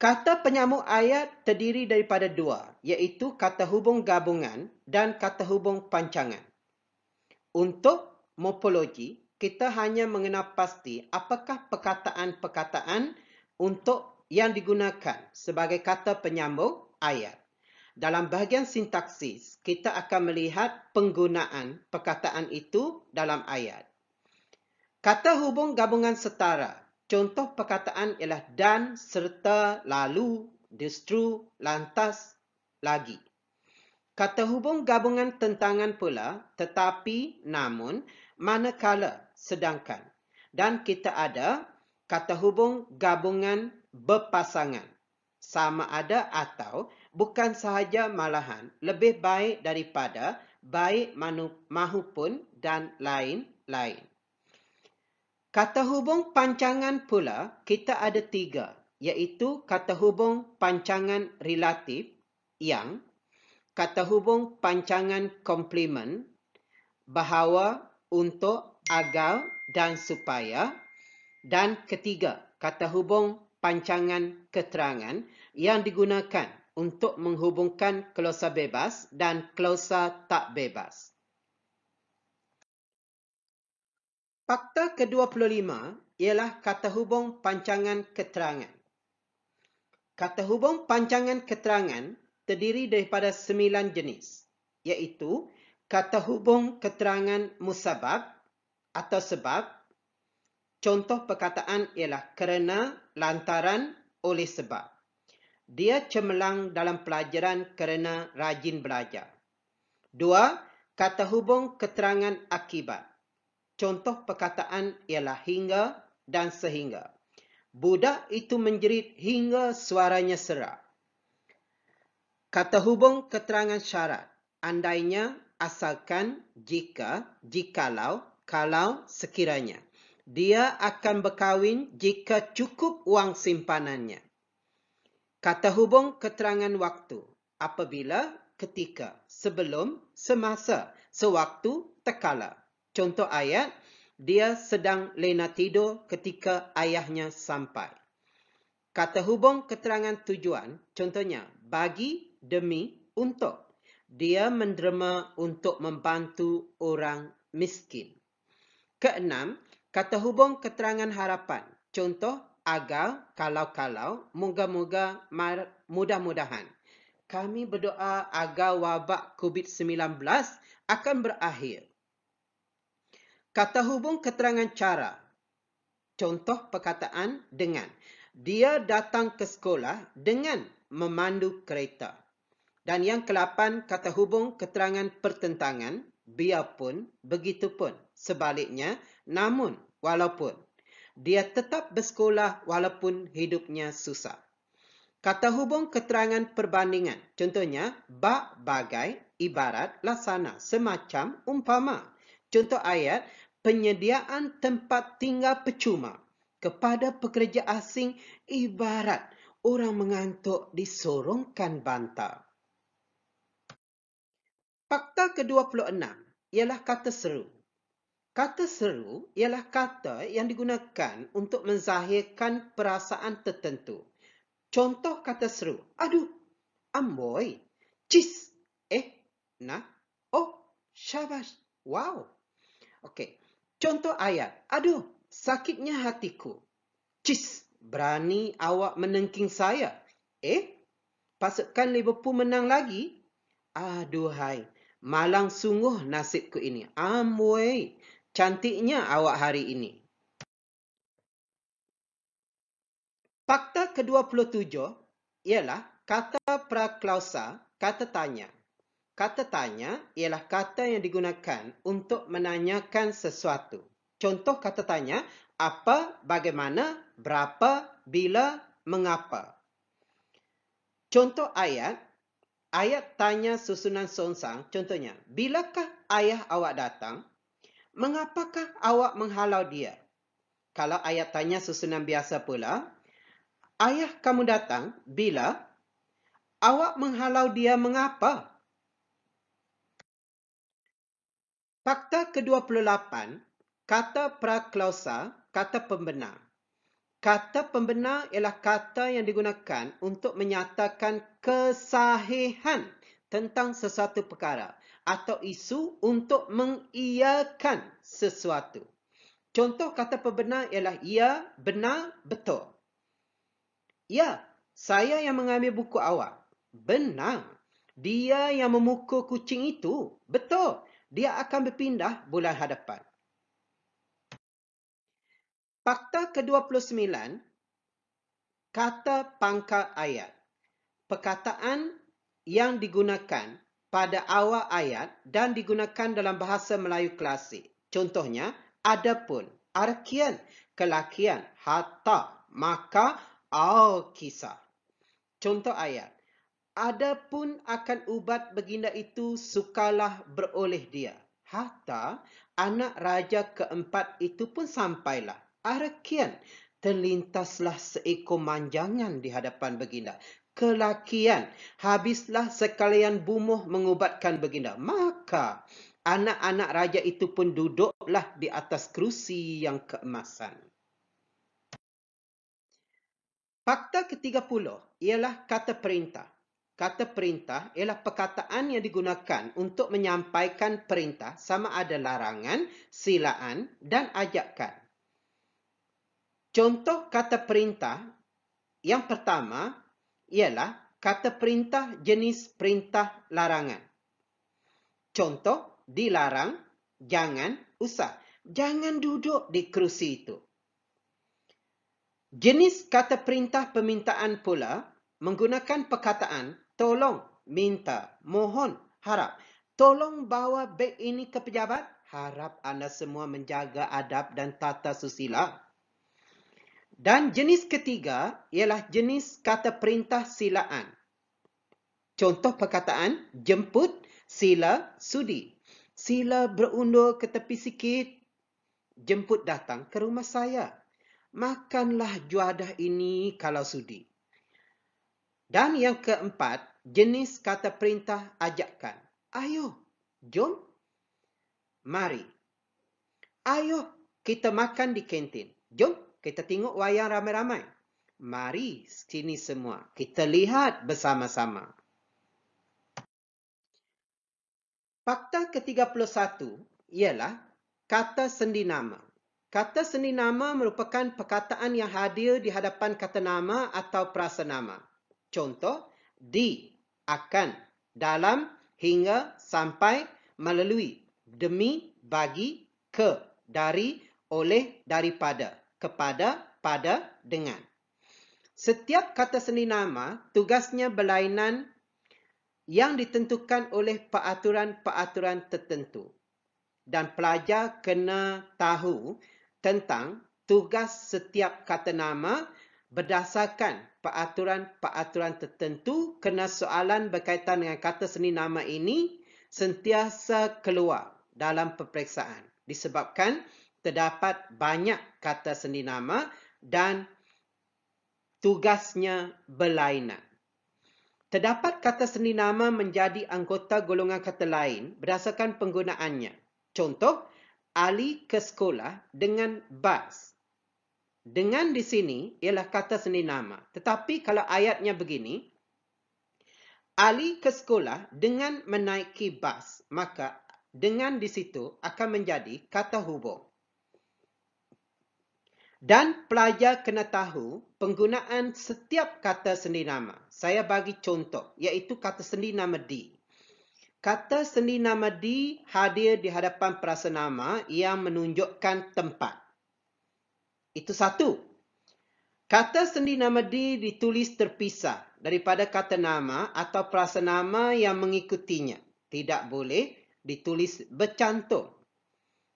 Kata penyambung ayat terdiri daripada 2, iaitu kata hubung gabungan dan kata hubung pancangan. Untuk morfologi, kita hanya mengenal pasti apakah perkataan-perkataan untuk yang digunakan sebagai kata penyambung ayat. Dalam bahagian sintaksis, kita akan melihat penggunaan perkataan itu dalam ayat. Kata hubung gabungan setara. Contoh perkataan ialah dan, serta, lalu, justru, lantas, lagi. Kata hubung gabungan tentangan pula, tetapi, namun, manakala, sedangkan. Dan kita ada kata hubung gabungan berpasangan. Sama ada atau, bukan sahaja malahan, lebih baik daripada, baik mahupun dan lain-lain. Kata hubung pancangan pula kita ada 3, iaitu kata hubung pancangan relatif, yang, kata hubung pancangan komplement, bahawa, untuk, agar dan supaya, dan ketiga, kata hubung pancangan keterangan yang digunakan untuk menghubungkan klausa bebas dan klausa tak bebas. Fakta ke-25 ialah kata hubung pancangan keterangan. Kata hubung pancangan keterangan terdiri daripada 9 jenis, iaitu kata hubung keterangan musabab atau sebab. Contoh perkataan ialah kerana, lantaran, oleh sebab. Dia cemerlang dalam pelajaran kerana rajin belajar. 2. Kata hubung keterangan akibat. Contoh perkataan ialah hingga dan sehingga. Budak itu menjerit hingga suaranya serak. Kata hubung keterangan syarat. Andainya, asalkan, jika, jikalau, kalau, sekiranya. Dia akan berkahwin jika cukup wang simpanannya. Kata hubung keterangan waktu. Apabila, ketika, sebelum, semasa, sewaktu, terkala. Contoh ayat, dia sedang lena tidur ketika ayahnya sampai. Kata hubung keterangan tujuan, contohnya, bagi, demi, untuk. Dia menderma untuk membantu orang miskin. Keenam, kata hubung keterangan harapan. Contoh, agar, kalau-kalau, moga-moga, mudah-mudahan. Kami berdoa agar wabak COVID-19 akan berakhir. Kata hubung keterangan cara. Contoh perkataan dengan. Dia datang ke sekolah dengan memandu kereta. Dan yang ke-8, kata hubung keterangan pertentangan. Biarpun, begitupun, sebaliknya, namun, walaupun. Dia tetap bersekolah walaupun hidupnya susah. Kata hubung keterangan perbandingan. Contohnya, bak, bagai, ibarat, laksana, semacam, umpama. Contoh ayat, penyediaan tempat tinggal percuma kepada pekerja asing ibarat orang mengantuk disorongkan bantal. Fakta ke-26 ialah kata seru. Kata seru ialah kata yang digunakan untuk menzahirkan perasaan tertentu. Contoh kata seru. Aduh, amboi, cis, nah, oh, syabas, wow. Okey. Contoh ayat. Aduh, sakitnya hatiku. Cis, berani awak menengking saya. Pasukan Liverpool menang lagi? Aduhai, malang sungguh nasibku ini. Amboi, cantiknya awak hari ini. Fakta ke-27 ialah kata praklausa, kata tanya. Kata tanya ialah kata yang digunakan untuk menanyakan sesuatu. Contoh kata tanya, apa, bagaimana, berapa, bila, mengapa. Contoh ayat, ayat tanya susunan songsang, contohnya, bilakah ayah awak datang? Mengapakah awak menghalau dia? Kalau ayat tanya susunan biasa pula, ayah kamu datang, bila? Awak menghalau dia mengapa? Fakta ke-28, kata praklausa, kata pembenar. Kata pembenar ialah kata yang digunakan untuk menyatakan kesahihan tentang sesuatu perkara atau isu untuk mengiyakan sesuatu. Contoh kata pembenar ialah ya, benar, betul. Ya, saya yang mengambil buku awak. Benar. Dia yang memukul kucing itu. Betul. Dia akan berpindah bulan hadapan. Fakta ke-29, kata pangkal ayat. Perkataan yang digunakan pada awal ayat dan digunakan dalam bahasa Melayu klasik. Contohnya, adapun, arkian, kelakian, hatta, maka, kisah. Contoh ayat. Adapun akan ubat baginda itu sukalah beroleh dia. Hatta anak raja keempat itu pun sampailah. Arakian, terlintaslah seekor manjangan di hadapan baginda. Kelakian, habislah sekalian bumuh mengubatkan baginda. Maka anak-anak raja itu pun duduklah di atas kerusi yang keemasan. Fakta ke-30 ialah kata perintah. Kata perintah ialah perkataan yang digunakan untuk menyampaikan perintah sama ada larangan, silaan dan ajakan. Contoh kata perintah yang pertama ialah kata perintah jenis perintah larangan. Contoh, dilarang, jangan, usah. Jangan duduk di kerusi itu. Jenis kata perintah permintaan pula menggunakan perkataan tolong, minta, mohon, harap. Tolong bawa beg ini ke pejabat. Harap anda semua menjaga adab dan tata susila. Dan jenis ketiga ialah jenis kata perintah silaan. Contoh perkataan jemput, sila, sudi. Sila berundur ke tepi sikit. Jemput datang ke rumah saya. Makanlah juadah ini kalau sudi. Dan yang keempat, jenis kata perintah ajakan. Ayo, jom. Mari. Ayo, kita makan di kantin. Jom, kita tengok wayang ramai-ramai. Mari sini semua. Kita lihat bersama-sama. Fakta ke-31 ialah kata sendi nama. Kata sendi nama merupakan perkataan yang hadir di hadapan kata nama atau prasanama. Contoh, di, akan, dalam, hingga, sampai, melalui, demi, bagi, ke, dari, oleh, daripada, kepada, pada, dengan. Setiap kata sendi nama tugasnya berlainan yang ditentukan oleh peraturan-peraturan tertentu. Dan pelajar kena tahu tentang tugas setiap kata nama berdasarkan peraturan-peraturan tertentu kerana soalan berkaitan dengan kata sendi nama ini sentiasa keluar dalam peperiksaan disebabkan terdapat banyak kata sendi nama dan tugasnya berlainan. Terdapat kata sendi nama menjadi anggota golongan kata lain berdasarkan penggunaannya. Contoh, Ali ke sekolah dengan bas. Dengan di sini ialah kata sendi nama. Tetapi kalau ayatnya begini, Ali ke sekolah dengan menaiki bas, maka dengan di situ akan menjadi kata hubung. Dan pelajar kena tahu penggunaan setiap kata sendi nama. Saya bagi contoh, iaitu kata sendi nama di. Kata sendi nama di hadir di hadapan prasanama yang menunjukkan tempat. Itu satu. Kata sendi nama di ditulis terpisah daripada kata nama atau prasanama yang mengikutinya. Tidak boleh ditulis bercantum.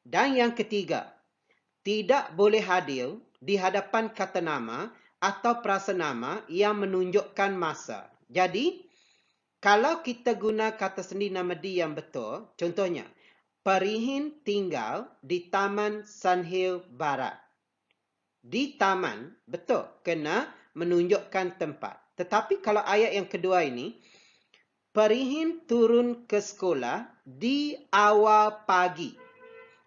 Dan yang ketiga, tidak boleh hadir di hadapan kata nama atau prasanama yang menunjukkan masa. Jadi, kalau kita guna kata sendi nama di yang betul, contohnya, Perihin tinggal di Taman Sunhill Barat. Di taman, betul, kena menunjukkan tempat. Tetapi kalau ayat yang kedua ini, Perihin turun ke sekolah di awal pagi.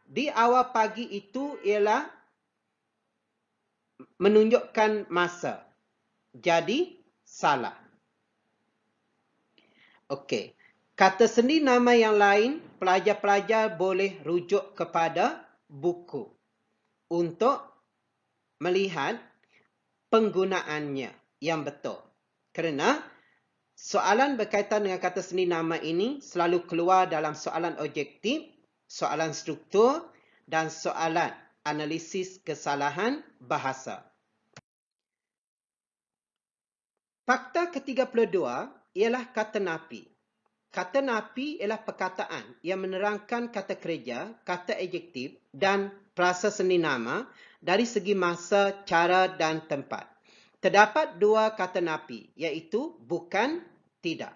Di awal pagi itu ialah menunjukkan masa. Jadi, salah. Okey. Kata sendi nama yang lain, pelajar-pelajar boleh rujuk kepada buku untuk melihat penggunaannya yang betul. Kerana soalan berkaitan dengan kata sendi nama ini selalu keluar dalam soalan objektif, soalan struktur dan soalan analisis kesalahan bahasa. Fakta ke-32 ialah kata napi. Kata napi ialah perkataan yang menerangkan kata kerja, kata adjektif dan prasa sendi nama dari segi masa, cara dan tempat. Terdapat dua kata napi, iaitu bukan, tidak.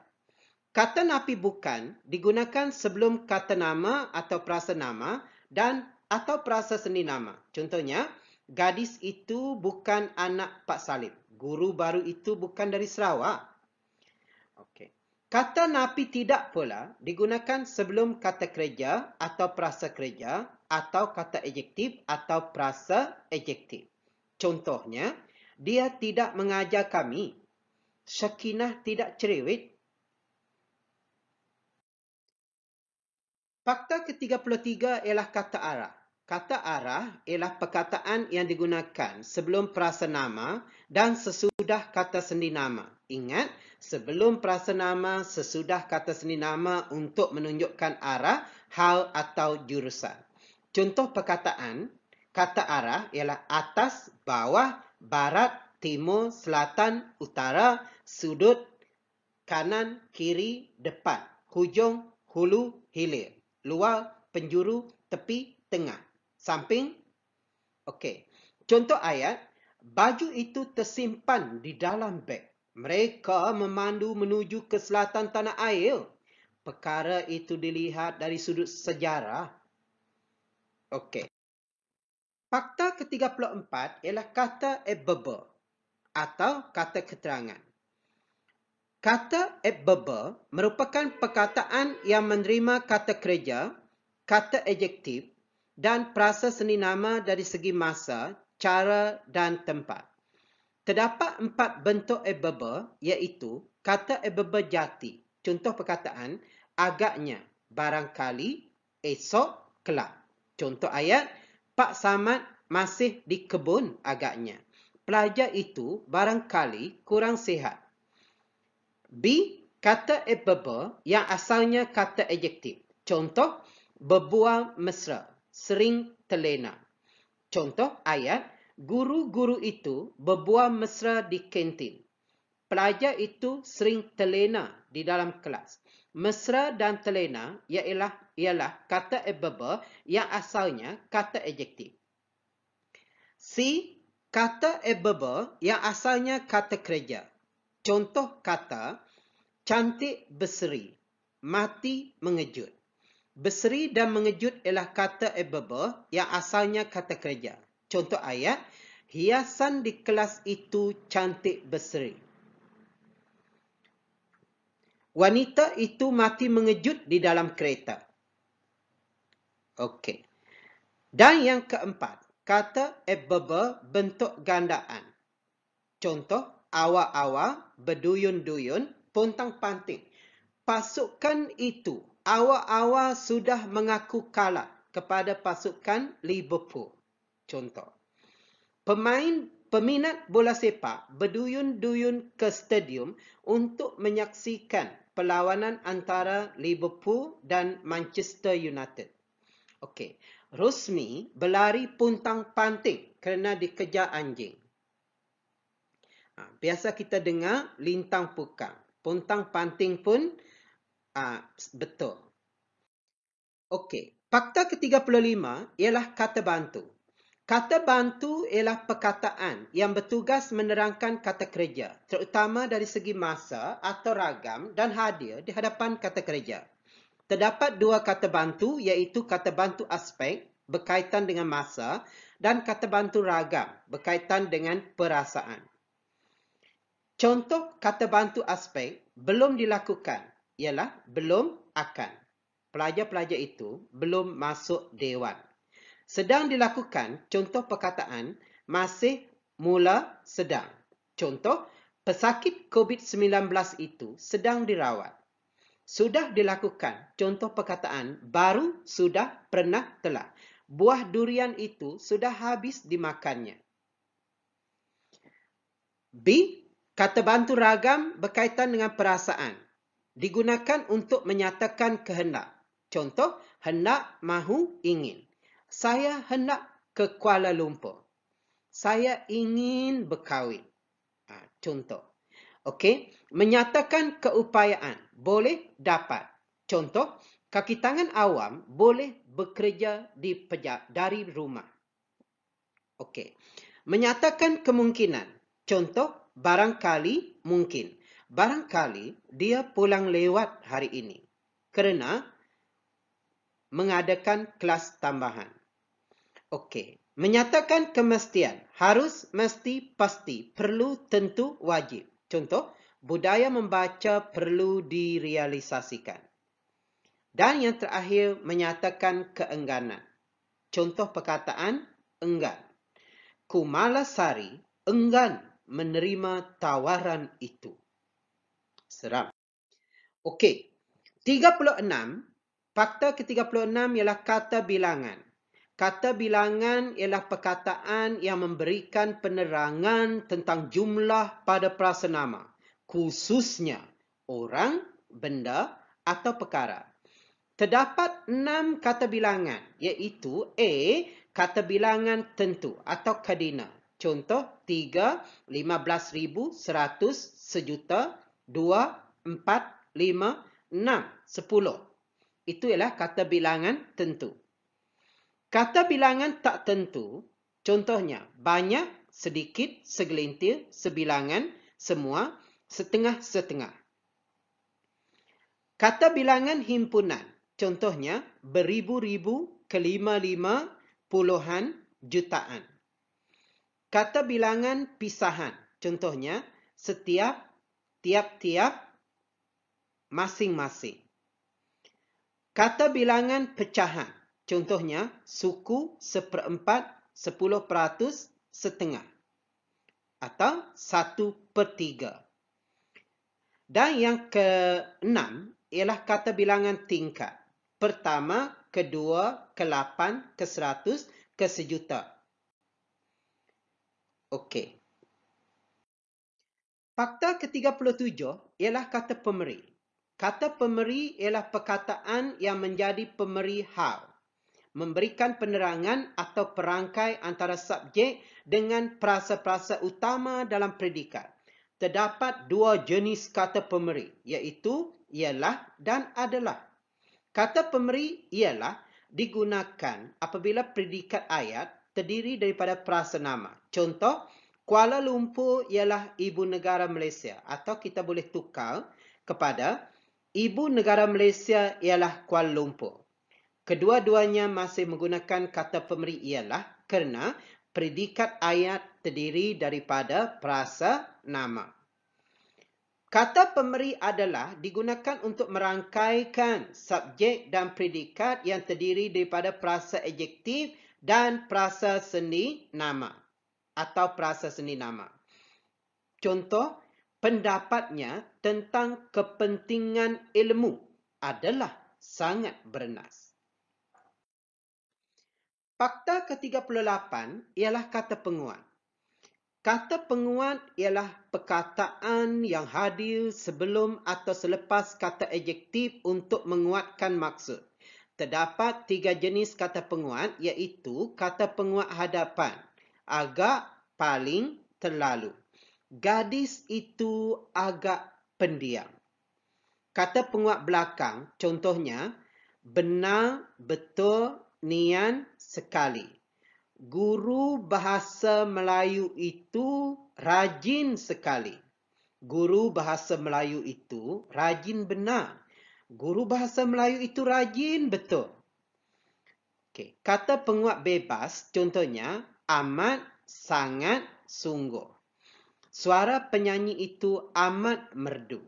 Kata napi bukan digunakan sebelum kata nama atau prasa nama dan atau perasa seni nama. Contohnya, gadis itu bukan anak Pak Salib. Guru baru itu bukan dari Sarawak. Okey. Kata napi tidak pula digunakan sebelum kata kerja atau perasa kerja atau kata adjektif atau perasa adjektif. Contohnya, dia tidak mengajar kami. Syakinah tidak cerewet. Fakta ke-33 ialah kata arah. Kata arah ialah perkataan yang digunakan sebelum perasa nama dan sesudah kata sendi nama. Ingat, sebelum perasa nama, sesudah kata sendi nama untuk menunjukkan arah, hal atau jurusan. Contoh perkataan, kata arah ialah atas, bawah, barat, timur, selatan, utara, sudut, kanan, kiri, depan, hujung, hulu, hilir, luar, penjuru, tepi, tengah, samping. Okey. Contoh ayat, baju itu tersimpan di dalam beg. Mereka memandu menuju ke selatan tanah air. Perkara itu dilihat dari sudut sejarah. Okey. Fakta ke-34 ialah kata adverb atau kata keterangan. Kata adverb merupakan perkataan yang menerima kata kerja, kata adjektif dan perasa seni nama dari segi masa, cara dan tempat. Terdapat 4 bentuk adverb iaitu kata adverb jati. Contoh perkataan, agaknya, barangkali, esok, kelak. Contoh ayat, Pak Samad masih di kebun agaknya. Pelajar itu barangkali kurang sihat. B. Kata adverb yang asalnya kata adjektif. Contoh, berbual mesra, sering terlena. Contoh ayat, guru-guru itu berbual mesra di kantin. Pelajar itu sering terlena di dalam kelas. Mesra dan terlena ialah kata adverb yang asalnya kata adjektif. C. Kata adverb yang asalnya kata kerja. Contoh kata, cantik berseri, mati mengejut. Berseri dan mengejut ialah kata adverb yang asalnya kata kerja. Contoh ayat, hiasan di kelas itu cantik berseri. Wanita itu mati mengejut di dalam kereta. Okey. Dan yang keempat, kata adverb bentuk gandaan. Contoh, awal-awal, berduyun-duyun, pontang-panting. Pasukan itu awal-awal sudah mengaku kalah kepada pasukan Liverpool. Contoh, peminat bola sepak berduyun-duyun ke stadium untuk menyaksikan perlawanan antara Liverpool dan Manchester United. Okey, Rosmi berlari pontang-panting kerana dikejar anjing. Biasa kita dengar lintang pukang. Pontang-panting pun betul. Okey, fakta ke-35 ialah kata bantu. Kata bantu ialah perkataan yang bertugas menerangkan kata kerja, terutama dari segi masa atau ragam dan hadir di hadapan kata kerja. Terdapat 2 kata bantu iaitu kata bantu aspek berkaitan dengan masa dan kata bantu ragam berkaitan dengan perasaan. Contoh kata bantu aspek belum dilakukan ialah belum akan. Pelajar-pelajar itu belum masuk dewan. Sedang dilakukan, contoh perkataan masih, mula, sedang. Contoh, pesakit COVID-19 itu sedang dirawat. Sudah dilakukan, contoh perkataan baru, sudah, pernah, telah. Buah durian itu sudah habis dimakannya. B. Kata bantu ragam berkaitan dengan perasaan. Digunakan untuk menyatakan kehendak. Contoh, hendak, mahu, ingin. Saya hendak ke Kuala Lumpur. Saya ingin berkahwin. Contoh. Okey, menyatakan keupayaan. Boleh, dapat. Contoh, kaki tangan awam boleh bekerja dari rumah. Okey. Menyatakan kemungkinan. Contoh, barangkali, mungkin. Barangkali dia pulang lewat hari ini. Kerana mengadakan kelas tambahan. Okey. Menyatakan kemestian. Harus, mesti, pasti, perlu, tentu, wajib. Contoh, budaya membaca perlu direalisasikan. Dan yang terakhir, menyatakan keengganan. Contoh perkataan, enggan. Kumalasari enggan menerima tawaran itu. Seram. Okey. 36. Fakta ke-36 ialah kata bilangan. Kata bilangan ialah perkataan yang memberikan penerangan tentang jumlah pada prasenama, khususnya orang, benda atau perkara. Terdapat 6 kata bilangan, iaitu A. Kata bilangan tentu atau kardinal. Contoh 3, 15,000, 100, sejuta, 2, 4, 5, 6, 10. Itu ialah kata bilangan tentu. Kata bilangan tak tentu, contohnya banyak, sedikit, segelintir, sebilangan, semua, setengah-setengah. Kata bilangan himpunan, contohnya beribu-ribu, kelima-lima, puluhan, jutaan. Kata bilangan pisahan, contohnya setiap, tiap-tiap, masing-masing. Kata bilangan pecahan, contohnya suku, 1/4, 10%, setengah. Atau 1/3. Dan yang ke-6 ialah kata bilangan tingkat. Pertama, kedua, ke-8, ke-100, ke-1,000,000. Okey. Fakta ke-37 ialah kata pemberi. Kata pemberi ialah perkataan yang menjadi pemberi hal, memberikan penerangan atau perangkai antara subjek dengan perasa-perasa utama dalam predikat. Terdapat 2 jenis kata pemberi, iaitu ialah dan adalah. Kata pemberi ialah digunakan apabila predikat ayat terdiri daripada prasenama. Contoh, Kuala Lumpur ialah ibu negara Malaysia, atau kita boleh tukar kepada ibu negara Malaysia ialah Kuala Lumpur. Kedua-duanya masih menggunakan kata pemberi ialah kerana predikat ayat terdiri daripada prasa nama. Kata pemberi adalah digunakan untuk merangkaikan subjek dan predikat yang terdiri daripada prasa adjektif dan prasa seni nama atau prasa seni nama. Contoh, pendapatnya tentang kepentingan ilmu adalah sangat bernas. Fakta ke-38 ialah kata penguat. Kata penguat ialah perkataan yang hadir sebelum atau selepas kata adjektif untuk menguatkan maksud. Terdapat 3 jenis kata penguat, iaitu kata penguat hadapan, agak, paling, terlalu. Gadis itu agak pendiam. Kata penguat belakang, contohnya benar, betul, nian, sekali. Guru bahasa Melayu itu rajin sekali. Guru bahasa Melayu itu rajin benar. Guru bahasa Melayu itu rajin betul. Okey, kata penguat bebas, contohnya amat, sangat, sungguh. Suara penyanyi itu amat merdu.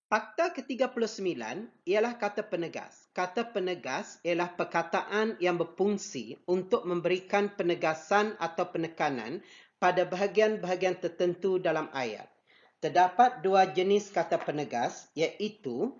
Fakta ke-39 ialah kata penegas. Kata penegas ialah perkataan yang berfungsi untuk memberikan penegasan atau penekanan pada bahagian-bahagian tertentu dalam ayat. Terdapat 2 jenis kata penegas, iaitu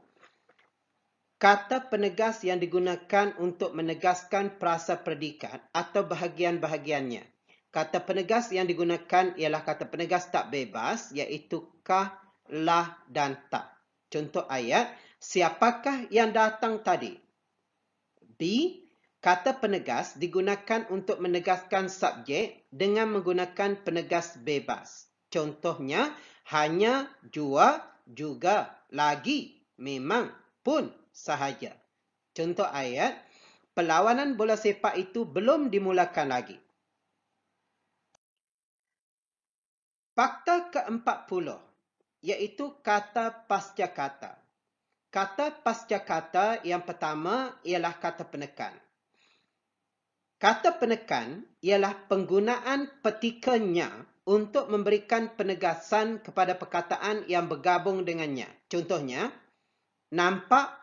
kata penegas yang digunakan untuk menegaskan perasa predikat atau bahagian-bahagiannya. Kata penegas yang digunakan ialah kata penegas tak bebas, iaitu kah, lah dan tak. Contoh ayat, siapakah yang datang tadi? B. Kata penegas digunakan untuk menegaskan subjek dengan menggunakan penegas bebas. Contohnya, hanya, jua, juga, lagi, memang, pun, sahaja. Contoh ayat, perlawanan bola sepak itu belum dimulakan lagi. Fakta ke-40 iaitu kata pasca kata. Kata pasca kata yang pertama ialah kata penekan. Kata penekan ialah penggunaan petikanya untuk memberikan penegasan kepada perkataan yang bergabung dengannya. Contohnya, nampak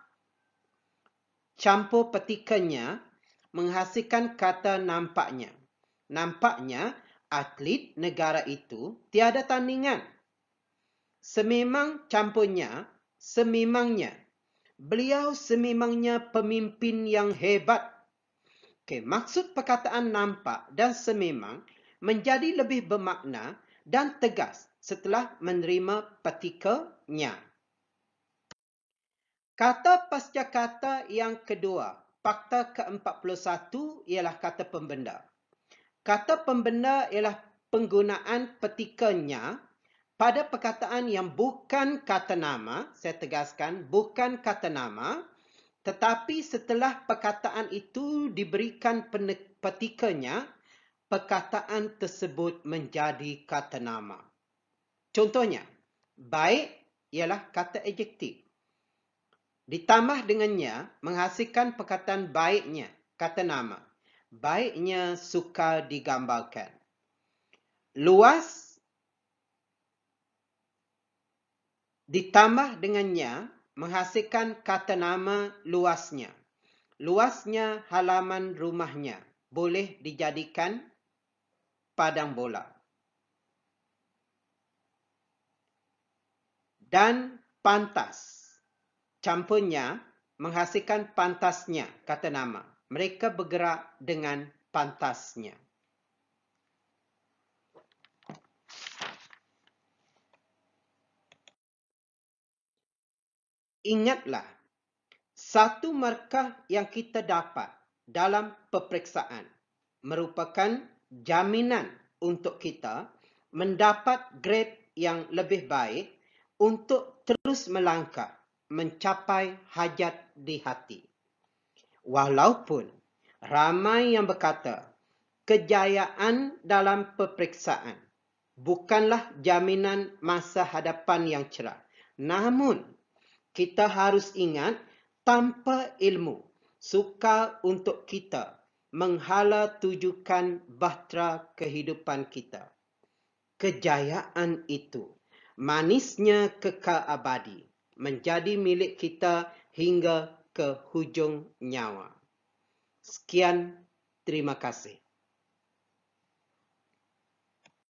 campur petikanya menghasilkan kata nampaknya. Nampaknya atlet negara itu tiada tandingan. Sememang campurnya, sememangnya. Beliau sememangnya pemimpin yang hebat. Maksud perkataan nampak dan sememang menjadi lebih bermakna dan tegas setelah menerima petikanya. Kata pasca kata yang kedua, fakta ke-41 ialah kata pembenda. Kata pembenda ialah penggunaan petikanya pada perkataan yang bukan kata nama, saya tegaskan, bukan kata nama, tetapi setelah perkataan itu diberikan petikanya, perkataan tersebut menjadi kata nama. Contohnya, baik ialah kata adjektif. Ditambah dengannya menghasilkan perkataan baiknya, kata nama. Baiknya suka digambarkan. Luas ditambah dengannya menghasilkan kata nama luasnya. Luasnya halaman rumahnya boleh dijadikan padang bola. Dan pantas. Campurnya menghasilkan pantasnya, kata nama. Mereka bergerak dengan pantasnya. Ingatlah, satu markah yang kita dapat dalam peperiksaan merupakan jaminan untuk kita mendapat grade yang lebih baik untuk terus melangkah mencapai hajat di hati. Walaupun ramai yang berkata kejayaan dalam peperiksaan bukanlah jaminan masa hadapan yang cerah. Namun, kita harus ingat, tanpa ilmu, sukar untuk kita menghala tujukan bahtera kehidupan kita. Kejayaan itu, manisnya kekal abadi, menjadi milik kita hingga ke hujung nyawa. Sekian, terima kasih.